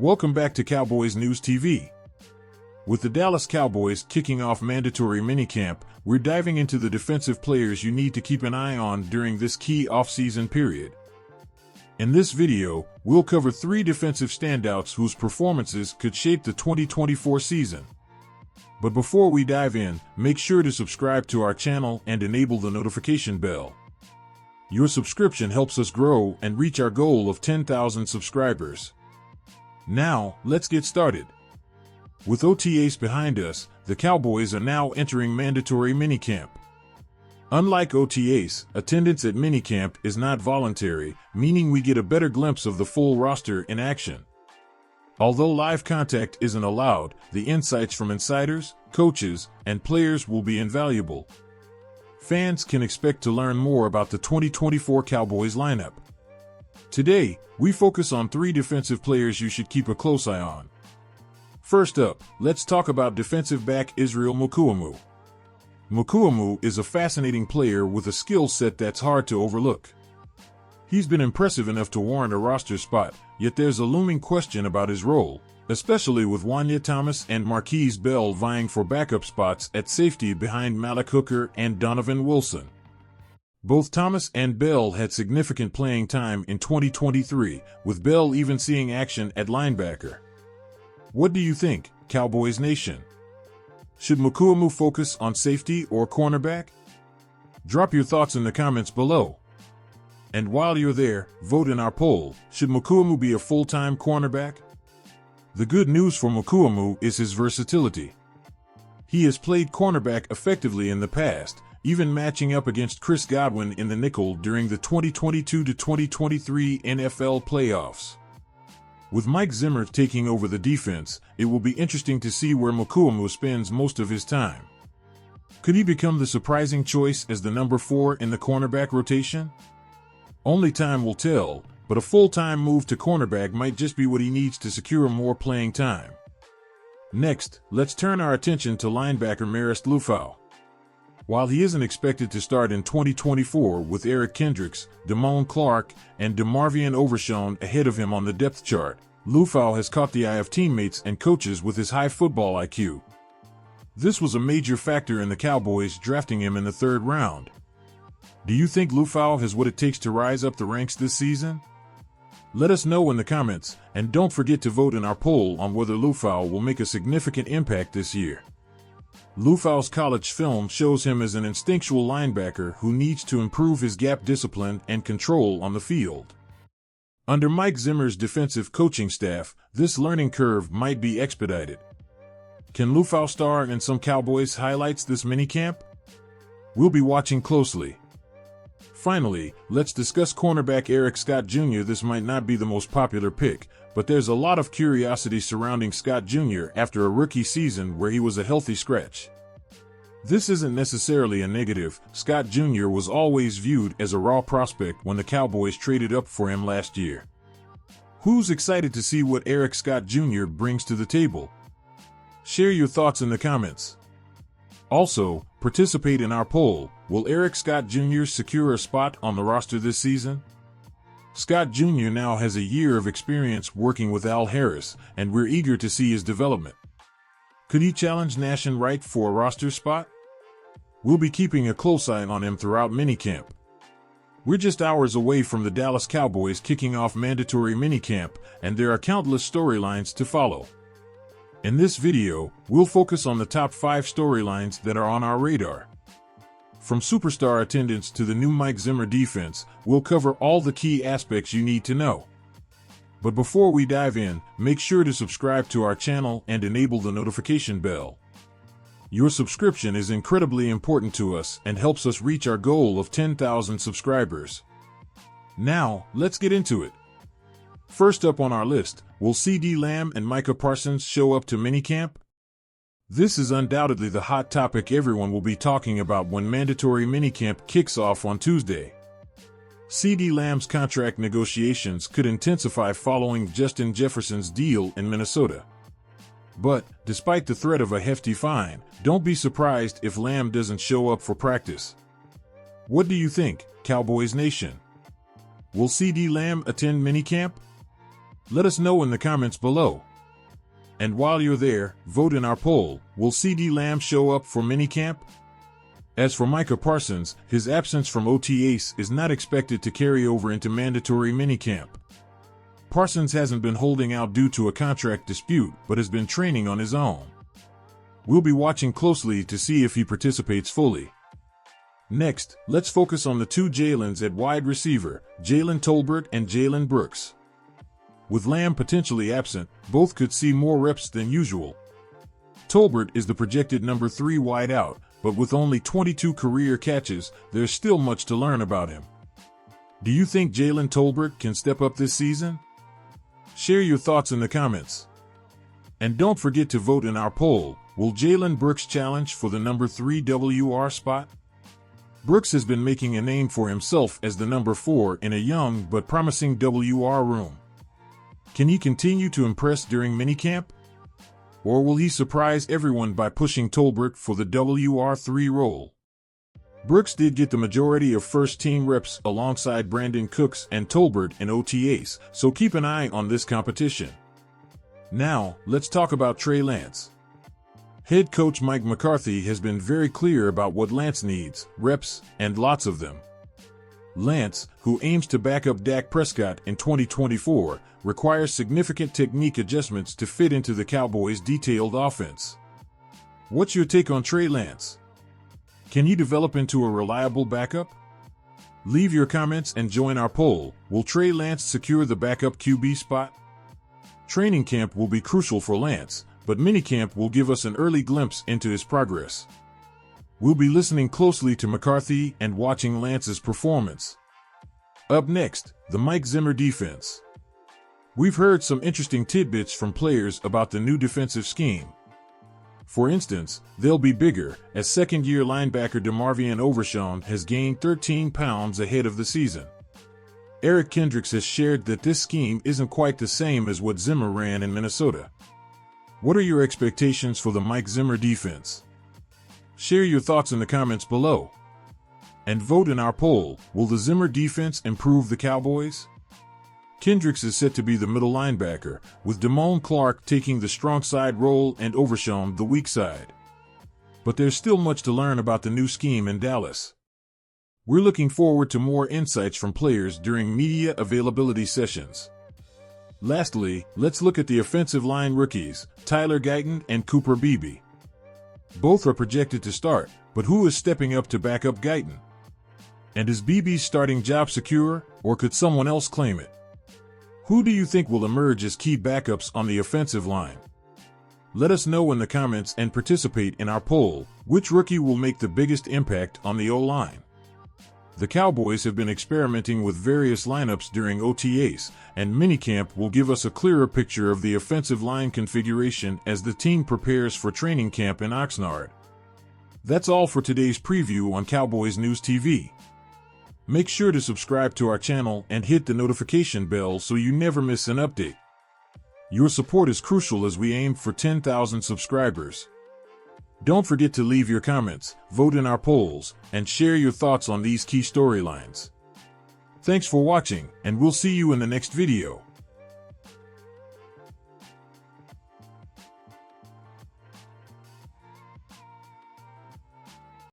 Welcome back to Cowboys News TV. With the Dallas Cowboys kicking off mandatory minicamp, we're diving into the defensive players you need to keep an eye on during this key offseason period. In this video, we'll cover 3 defensive standouts whose performances could shape the 2024 season. But before we dive in, make sure to subscribe to our channel and enable the notification bell. Your subscription helps us grow and reach our goal of 10,000 subscribers. Now, let's get started. With OTAs behind us, the Cowboys are now entering mandatory minicamp. Unlike OTAs, attendance at minicamp is not voluntary, meaning we get a better glimpse of the full roster in action. Although live contact isn't allowed, the insights from insiders, coaches, and players will be invaluable. Fans can expect to learn more about the 2024 Cowboys lineup. Today, we focus on 3 defensive players you should keep a close eye on. First up, let's talk about defensive back Israel Mukuamu. Mukuamu is a fascinating player with a skill set that's hard to overlook. He's been impressive enough to warrant a roster spot, yet there's a looming question about his role, especially with Wanya Thomas and Marquise Bell vying for backup spots at safety behind Malik Hooker and Donovan Wilson. Both Thomas and Bell had significant playing time in 2023, with Bell even seeing action at linebacker. What do you think, Cowboys Nation? Should Mukuamu focus on safety or cornerback? Drop your thoughts in the comments below. And while you're there, vote in our poll, should Mukuamu be a full-time cornerback? The good news for Mukuamu is his versatility. He has played cornerback effectively in the past, even matching up against Chris Godwin in the nickel during the 2022-2023 NFL playoffs. With Mike Zimmer taking over the defense, it will be interesting to see where Mukuamu spends most of his time. Could he become the surprising choice as the number 4 in the cornerback rotation? Only time will tell, but a full-time move to cornerback might just be what he needs to secure more playing time. Next, let's turn our attention to linebacker Marist Liufau. While he isn't expected to start in 2024 with Eric Kendricks, Damone Clark, and DeMarvion Overshown ahead of him on the depth chart, Liufau has caught the eye of teammates and coaches with his high football IQ. This was a major factor in the Cowboys drafting him in the 3rd round. Do you think Liufau has what it takes to rise up the ranks this season? Let us know in the comments, and don't forget to vote in our poll on whether Liufau will make a significant impact this year. Liufau's college film shows him as an instinctual linebacker who needs to improve his gap discipline and control on the field. Under Mike Zimmer's defensive coaching staff, this learning curve might be expedited. Can Liufau star in some Cowboys highlights this minicamp? We'll be watching closely. Finally, let's discuss cornerback Eric Scott Jr. This might not be the most popular pick, but there's a lot of curiosity surrounding Scott Jr. after a rookie season where he was a healthy scratch. This isn't necessarily a negative. Scott Jr. was always viewed as a raw prospect when the Cowboys traded up for him last year. Who's excited to see what Eric Scott Jr. brings to the table? Share your thoughts in the comments. Also, participate in our poll. Will Eric Scott Jr. secure a spot on the roster this season? Scott Jr. now has a year of experience working with Al Harris, and we're eager to see his development. Could he challenge Nashon Wright for a roster spot? We'll be keeping a close eye on him throughout minicamp. We're just hours away from the Dallas Cowboys kicking off mandatory minicamp, and there are countless storylines to follow. In this video, we'll focus on the top 5 storylines that are on our radar. From superstar attendance to the new Mike Zimmer defense, we'll cover all the key aspects you need to know. But before we dive in, make sure to subscribe to our channel and enable the notification bell. Your subscription is incredibly important to us and helps us reach our goal of 10,000 subscribers. Now, let's get into it. First up on our list, will CeeDee Lamb and Micah Parsons show up to minicamp? This is undoubtedly the hot topic everyone will be talking about when mandatory minicamp kicks off on Tuesday. CeeDee Lamb's contract negotiations could intensify following Justin Jefferson's deal in Minnesota. But, despite the threat of a hefty fine, don't be surprised if Lamb doesn't show up for practice. What do you think, Cowboys Nation? Will CeeDee Lamb attend minicamp? Let us know in the comments below. And while you're there, vote in our poll. Will CeeDee Lamb show up for minicamp? As for Micah Parsons, his absence from OTAs is not expected to carry over into mandatory minicamp. Parsons hasn't been holding out due to a contract dispute, but has been training on his own. We'll be watching closely to see if he participates fully. Next, let's focus on the two Jalens at wide receiver, Jalen Tolbert and Jalen Brooks. With Lamb potentially absent, both could see more reps than usual. Tolbert is the projected number 3 wideout, but with only 22 career catches, there's still much to learn about him. Do you think Jalen Tolbert can step up this season? Share your thoughts in the comments. And don't forget to vote in our poll. Will Jalen Brooks challenge for the number 3 WR spot? Brooks has been making a name for himself as the number 4 in a young but promising WR room. Can he continue to impress during minicamp? Or will he surprise everyone by pushing Tolbert for the WR3 role? Brooks did get the majority of first-team reps alongside Brandon Cooks and Tolbert in OTAs, so keep an eye on this competition. Now, let's talk about Trey Lance. Head coach Mike McCarthy has been very clear about what Lance needs: reps, and lots of them. Lance, who aims to back up Dak Prescott in 2024, requires significant technique adjustments to fit into the Cowboys' detailed offense. What's your take on Trey Lance? Can he develop into a reliable backup? Leave your comments and join our poll. Will Trey Lance secure the backup QB spot? Training camp will be crucial for Lance, but minicamp will give us an early glimpse into his progress. We'll be listening closely to McCarthy and watching Lance's performance. Up next, the Mike Zimmer defense. We've heard some interesting tidbits from players about the new defensive scheme. For instance, they'll be bigger, as second-year linebacker DeMarvion Overshown has gained 13 pounds ahead of the season. Eric Kendricks has shared that this scheme isn't quite the same as what Zimmer ran in Minnesota. What are your expectations for the Mike Zimmer defense? Share your thoughts in the comments below. And vote in our poll. Will the Zimmer defense improve the Cowboys? Kendricks is set to be the middle linebacker, with Damone Clark taking the strong side role and Overshown the weak side. But there's still much to learn about the new scheme in Dallas. We're looking forward to more insights from players during media availability sessions. Lastly, let's look at the offensive line rookies, Tyler Guyton and Cooper Beebe. Both are projected to start, but who is stepping up to back up Guyton? And is Beebe's starting job secure, or could someone else claim it? Who do you think will emerge as key backups on the offensive line? Let us know in the comments and participate in our poll. Which rookie will make the biggest impact on the O-line? The Cowboys have been experimenting with various lineups during OTAs, and minicamp will give us a clearer picture of the offensive line configuration as the team prepares for training camp in Oxnard. That's all for today's preview on Cowboys News TV. Make sure to subscribe to our channel and hit the notification bell so you never miss an update. Your support is crucial as we aim for 10,000 subscribers. Don't forget to leave your comments, vote in our polls, and share your thoughts on these key storylines. Thanks for watching, and we'll see you in the next video.